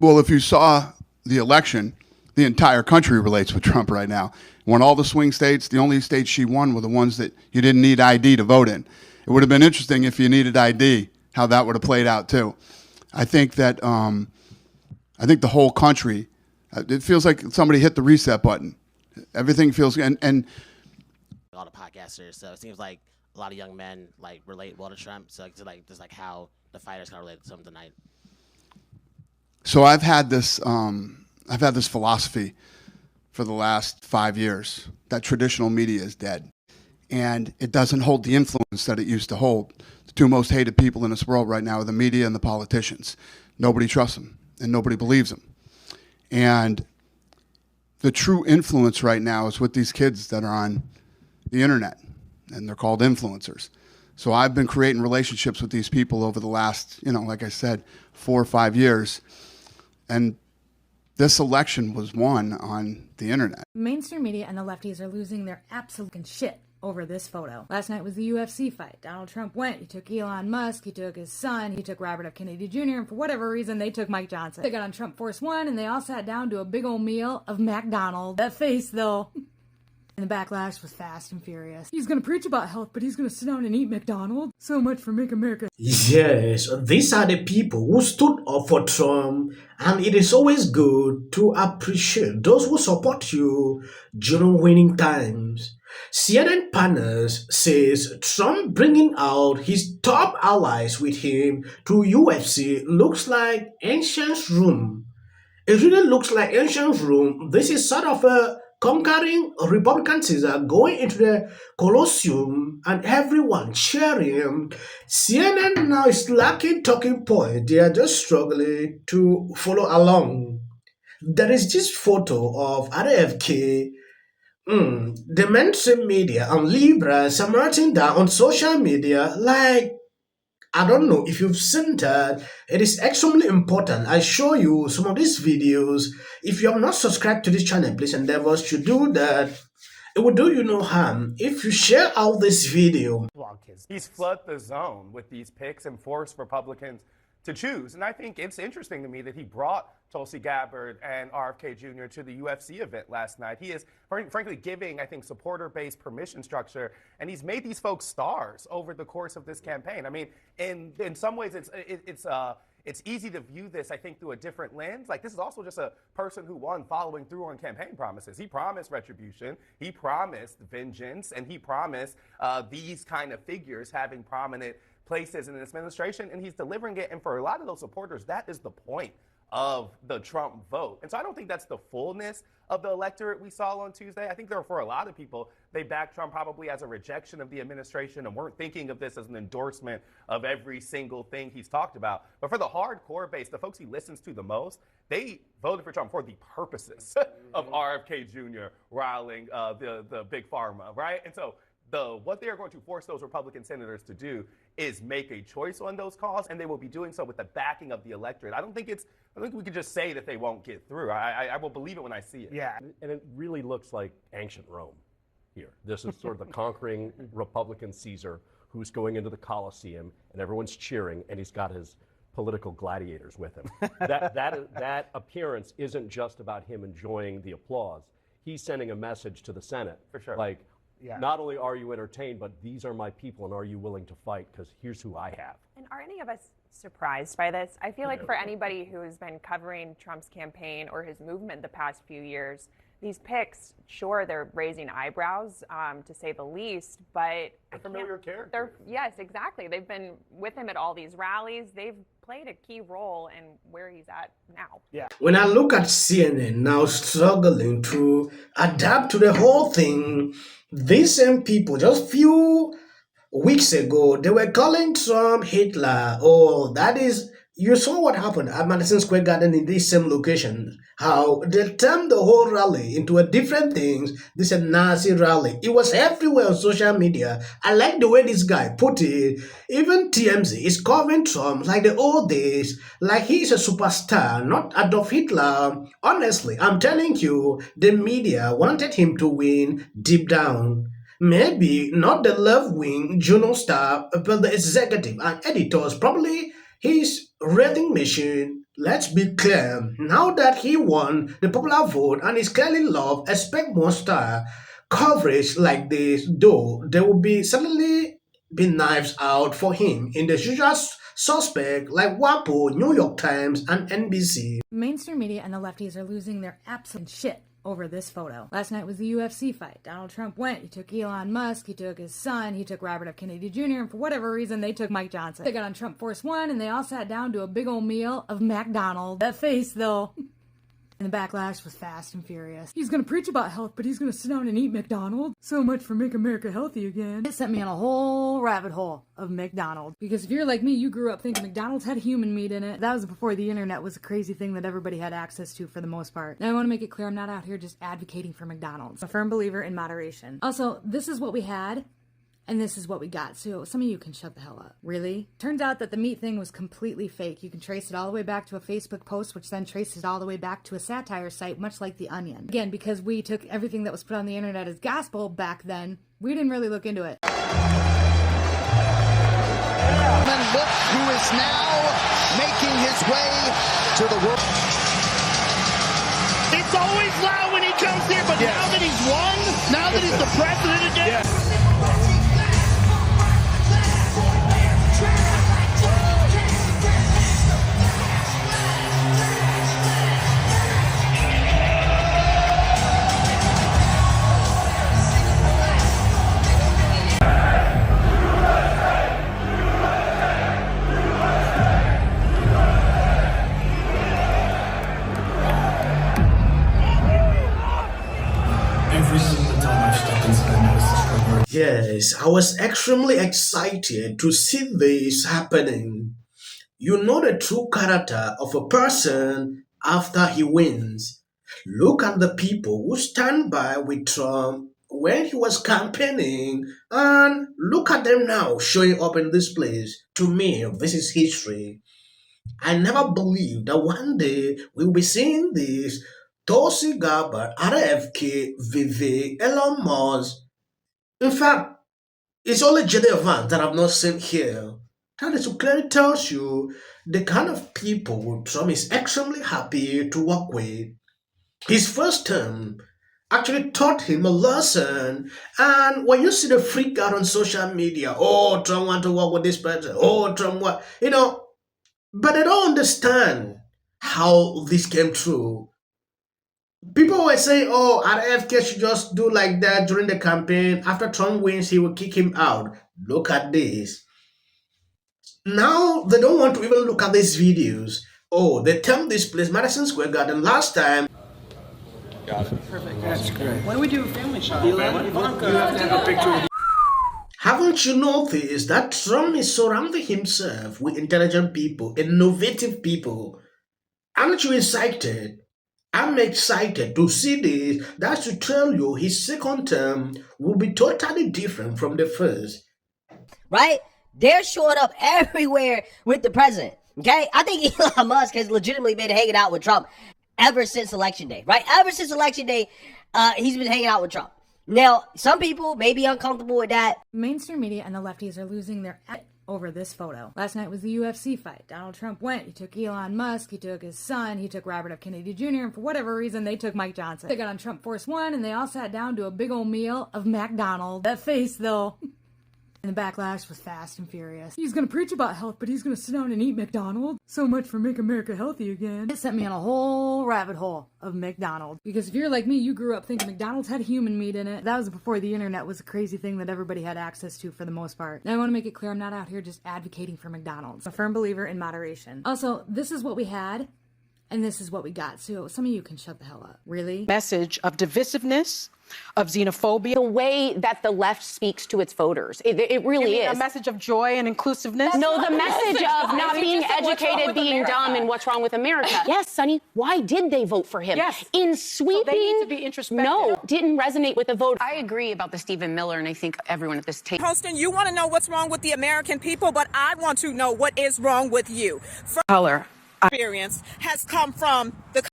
Well, if you saw the election, the entire country relates with Trump right now. Won all the swing states. The only states she won were the ones that you didn't need ID to vote in. It would have been interesting if you needed ID, how that would have played out too. I think that the whole country, it feels like somebody hit the reset button. Everything feels and all the podcasters, so it seems like a lot of young men like relate well to Trump. So it's like just like how the fighters kind of related to him tonight. So I've had this philosophy for the last 5 years that traditional media is dead, and it doesn't hold the influence that it used to hold. The two most hated people in this world right now are the media and the politicians. Nobody trusts them, and nobody believes them. And the true influence right now is with these kids that are on the internet, and they're called influencers. So I've been creating relationships with these people over the last, like I said, 4 or 5 years. And this election was won on the internet. Mainstream media and the lefties are losing their absolute shit over this photo. Last night was the UFC fight. Donald Trump went. He took Elon Musk. He took his son. He took Robert F. Kennedy Jr. And for whatever reason, they took Mike Johnson. They got on Trump Force One, and they all sat down to a big old meal of McDonald's. That face, though. And the backlash was fast and furious. He's gonna preach about health, but he's gonna sit down and eat McDonald's? So much for Make America. Yes, these are the people who stood up for Trump, and it is always good to appreciate those who support you during winning times. CNN panels says Trump bringing out his top allies with him to UFC looks like ancient Rome. It really looks like ancient Rome. This is sort of a conquering Republican Caesar going into the Colosseum and everyone cheering him. CNN now is lacking talking point. They are just struggling to follow along. There is this photo of RFK. The mainstream media and liberals are marching down on social media like, I don't know if you've seen that. It is extremely important. I show you some of these videos. If you have not subscribed to this channel, please endeavor to do that. It will do you no harm if you share out this video. He's flooded the zone with these picks and forced Republicans to choose. And I think it's interesting to me that he brought Tulsi Gabbard and RFK Jr. to the UFC event last night. He is, frankly, giving, I think, supporter-based permission structure, and he's made these folks stars over the course of this campaign. I mean, in some ways, it's easy to view this, I think, through a different lens. Like, this is also just a person who won following through on campaign promises. He promised retribution, he promised vengeance, and he promised these kind of figures having prominent places in this administration, and he's delivering it. And for a lot of those supporters, that is the point of the Trump vote. And so I don't think that's the fullness of the electorate we saw on Tuesday. I think for a lot of people, they backed Trump probably as a rejection of the administration and weren't thinking of this as an endorsement of every single thing he's talked about. But for the hardcore base, the folks he listens to the most, they voted for Trump for the purposes of RFK Jr. riling the big pharma, right? And so what they are going to force those Republican senators to do is make a choice on those calls, and they will be doing so with the backing of the electorate. I don't think we could just say that they won't get through. I will believe it when I see it. Yeah, and it really looks like ancient Rome here. This is sort of the conquering Republican Caesar who's going into the Colosseum, and everyone's cheering, and he's got his political gladiators with him. That appearance isn't just about him enjoying the applause. He's sending a message to the Senate. For sure. Like, not only are you entertained, but these are my people, and are you willing to fight? Because here's who I have. And are any of us surprised by this? I feel like for anybody who has been covering Trump's campaign or his movement the past few years, these picks, sure, they're raising eyebrows, to say the least, but a familiar character. Yes, exactly. They've been with him at all these rallies. They've played a key role in where he's at now. Yeah. When I look at CNN now struggling to adapt to the whole thing, these same people, just few weeks ago, they were calling Trump Hitler. Oh, that is, you saw what happened at Madison Square Garden in this same location. How they turned the whole rally into a different things. This is a Nazi rally. It was everywhere on social media. I like the way this guy put it. Even TMZ is covering Trump like the old days, like he's a superstar, not Adolf Hitler. Honestly, I'm telling you, the media wanted him to win deep down. Maybe not the left-wing Juno staff, but the executive and editors, probably his rating machine let's be clear. Now that he won the popular vote and is clearly loved, expect more star coverage like this, though there will be suddenly be knives out for him in the usual suspect like WAPO, New York Times, and NBC. Mainstream media and the lefties are losing their absolute shit over this photo. Last night was the UFC fight. Donald Trump went, he took Elon Musk, he took his son, he took Robert F. Kennedy Jr., and for whatever reason, they took Mike Johnson. They got on Trump Force One, and they all sat down to a big old meal of McDonald's. That face, though. And the backlash was fast and furious. He's gonna preach about health, but he's gonna sit down and eat McDonald's? So much for Make America Healthy Again. It sent me on a whole rabbit hole of McDonald's. Because if you're like me, you grew up thinking McDonald's had human meat in it. That was before the internet was a crazy thing that everybody had access to for the most part. Now I want to make it clear I'm not out here just advocating for McDonald's. I'm a firm believer in moderation. Also, this is what we had. And this is what we got, so some of you can shut the hell up. Really? Turns out that the meat thing was completely fake. You can trace it all the way back to a Facebook post, which then traces it all the way back to a satire site, much like The Onion. Again, because we took everything that was put on the internet as gospel back then, we didn't really look into it. And look who is now making his way to the world. It's always loud when he comes here, but now that he's won, now that he's the president again. Yes, I was extremely excited to see this happening. You know the true character of a person after he wins. Look at the people who stand by with Trump when he was campaigning, and look at them now showing up in this place. To me, this is history. I never believed that one day we'll be seeing this. Tulsi Gabbard, RFK, Vivek, Elon Musk. In fact, it's only JD Vance that I've not seen here. That is clearly tells you the kind of people Trump is extremely happy to work with. His first term actually taught him a lesson. And when you see the freak out on social media, oh, Trump want to work with this person, oh, Trump what, but they don't understand how this came true. People were saying, oh, RFK should just do like that during the campaign. After Trump wins, he will kick him out. Look at this. Now, they don't want to even look at these videos. Oh, they termed this place Madison Square Garden last time. Got it. Perfect. That's great. Why don't we do a family shot? You have to have a picture with you. Haven't you noticed that Trump is surrounding himself with intelligent people, innovative people? Aren't you excited? I'm excited to see this. That's to tell you his second term will be totally different from the first. Right? They're showing up everywhere with the president. Okay? I think Elon Musk has legitimately been hanging out with Trump ever since Election Day. Right? Ever since Election Day, he's been hanging out with Trump. Now, some people may be uncomfortable with that. Mainstream media and the lefties are losing their over this photo. Last night was the UFC fight. Donald Trump went, he took Elon Musk, he took his son, he took Robert F. Kennedy Jr., and for whatever reason, they took Mike Johnson. They got on Trump Force One, and they all sat down to a big old meal of McDonald's. That face, though. And the backlash was fast and furious. He's gonna preach about health, but he's gonna sit down and eat McDonald's? So much for Make America Healthy Again. It sent me on a whole rabbit hole of McDonald's. Because if you're like me, you grew up thinking McDonald's had human meat in it. That was before the internet was a crazy thing that everybody had access to for the most part. Now I want to make it clear I'm not out here just advocating for McDonald's. I'm a firm believer in moderation. Also, this is what we had, and this is what we got. So some of you can shut the hell up. Really? Message of divisiveness, of xenophobia. The way that the left speaks to its voters. It really is. A message of joy and inclusiveness? No, the message of not being educated, being dumb, and what's wrong with America. Yes, Sonny, why did they vote for him? Yes. In sweeping, so they need to be introspective. No, didn't resonate with the vote. I agree about the Stephen Miller, and I think everyone at this table. Holston, you want to know what's wrong with the American people, but I want to know what is wrong with you. Color. Experience has come from the